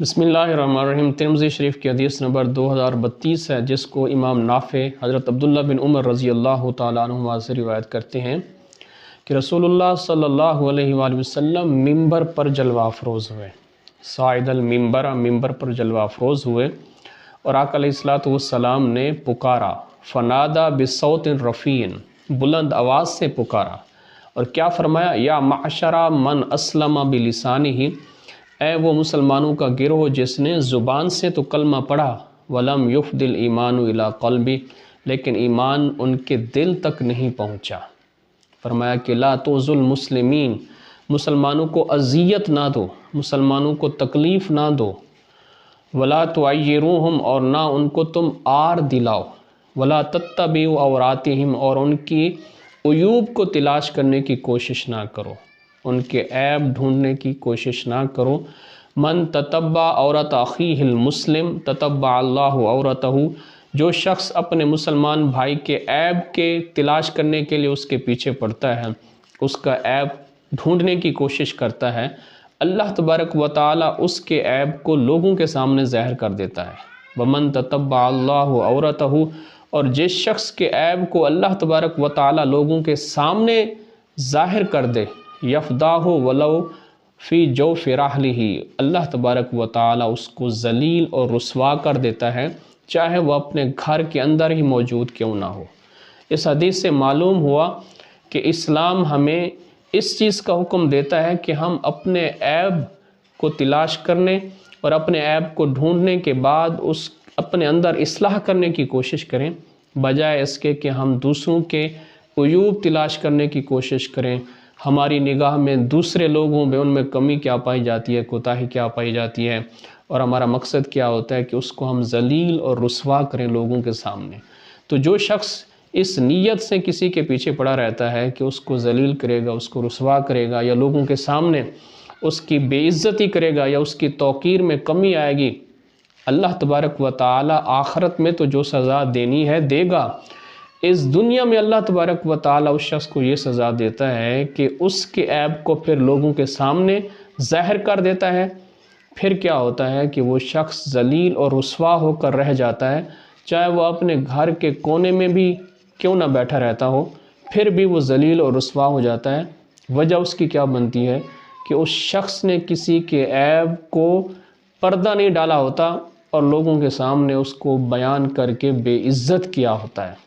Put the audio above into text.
بسم اللہ الرحمن الرحیم۔ ترمذی شریف کی حدیث نمبر 2032 ہے، جس کو امام نافع حضرت عبداللہ بن عمر رضی اللہ تعالیٰ عنہما سے روایت کرتے ہیں کہ رسول اللہ صلی اللہ علیہ وآلہ وسلم ممبر پر جلوہ افروز ہوئے، صاعد الممبر، ممبر پر جلوہ افروز ہوئے، اور آقا علیہ الصلوۃ والسلام نے پکارا، فنادا بصوت رفیع، بلند آواز سے پکارا، اور کیا فرمایا، یا معشرہ من اسلم بلسانہ، اے وہ مسلمانوں کا گروہ جس نے زبان سے تو کلمہ پڑھا، ولم یفد الایمان الی قلبی، لیکن ایمان ان کے دل تک نہیں پہنچا۔ فرمایا کہ لا تؤذوا المسلمین، مسلمانوں کو اذیت نہ دو، مسلمانوں کو تکلیف نہ دو، ولا تعیروہم، اور نہ ان کو تم آر دلاؤ، ولا تتبعوا عوراتہم، اور ان کی عیوب کو تلاش کرنے کی کوشش نہ کرو، ان کے عیب ڈھونڈنے کی کوشش نہ کرو۔ من تتبع عورت اخیہ المسلم تتبع اللہ عورتہ، جو شخص اپنے مسلمان بھائی کے عیب کے تلاش کرنے کے لیے اس کے پیچھے پڑتا ہے، اس کا عیب ڈھونڈنے کی کوشش کرتا ہے، اللہ تبارک و تعالی اس کے عیب کو لوگوں کے سامنے ظاہر کر دیتا ہے۔ ومن تتبع اللہ عورتہ، اور جس شخص کے عیب کو اللہ تبارک و تعالی لوگوں کے سامنے ظاہر کر دے، یفداہ ولو فی جوف رحلہ، اللہ تبارک و تعالی اس کو ذلیل اور رسوا کر دیتا ہے، چاہے وہ اپنے گھر کے اندر ہی موجود کیوں نہ ہو۔ اس حدیث سے معلوم ہوا کہ اسلام ہمیں اس چیز کا حکم دیتا ہے کہ ہم اپنے عیب کو تلاش کرنے اور اپنے عیب کو ڈھونڈنے کے بعد اس اپنے اندر اصلاح کرنے کی کوشش کریں، بجائے اس کے کہ ہم دوسروں کے عیوب تلاش کرنے کی کوشش کریں۔ ہماری نگاہ میں دوسرے لوگوں میں ان میں کمی کیا پائی جاتی ہے، کوتاہی کیا پائی جاتی ہے، اور ہمارا مقصد کیا ہوتا ہے کہ اس کو ہم ذلیل اور رسوا کریں لوگوں کے سامنے۔ تو جو شخص اس نیت سے کسی کے پیچھے پڑا رہتا ہے کہ اس کو ذلیل کرے گا، اس کو رسوا کرے گا، یا لوگوں کے سامنے اس کی بے عزتی کرے گا، یا اس کی توقیر میں کمی آئے گی، اللہ تبارک و تعالی آخرت میں تو جو سزا دینی ہے دے گا۔ اس دنیا میں اللہ تبارک و تعالی اس شخص کو یہ سزا دیتا ہے کہ اس کے عیب کو پھر لوگوں کے سامنے ظاہر کر دیتا ہے۔ پھر کیا ہوتا ہے کہ وہ شخص ذلیل اور رسوا ہو کر رہ جاتا ہے، چاہے وہ اپنے گھر کے کونے میں بھی کیوں نہ بیٹھا رہتا ہو، پھر بھی وہ ذلیل اور رسوا ہو جاتا ہے۔ وجہ اس کی کیا بنتی ہے کہ اس شخص نے کسی کے عیب کو پردہ نہیں ڈالا ہوتا، اور لوگوں کے سامنے اس کو بیان کر کے بے عزت کیا ہوتا ہے۔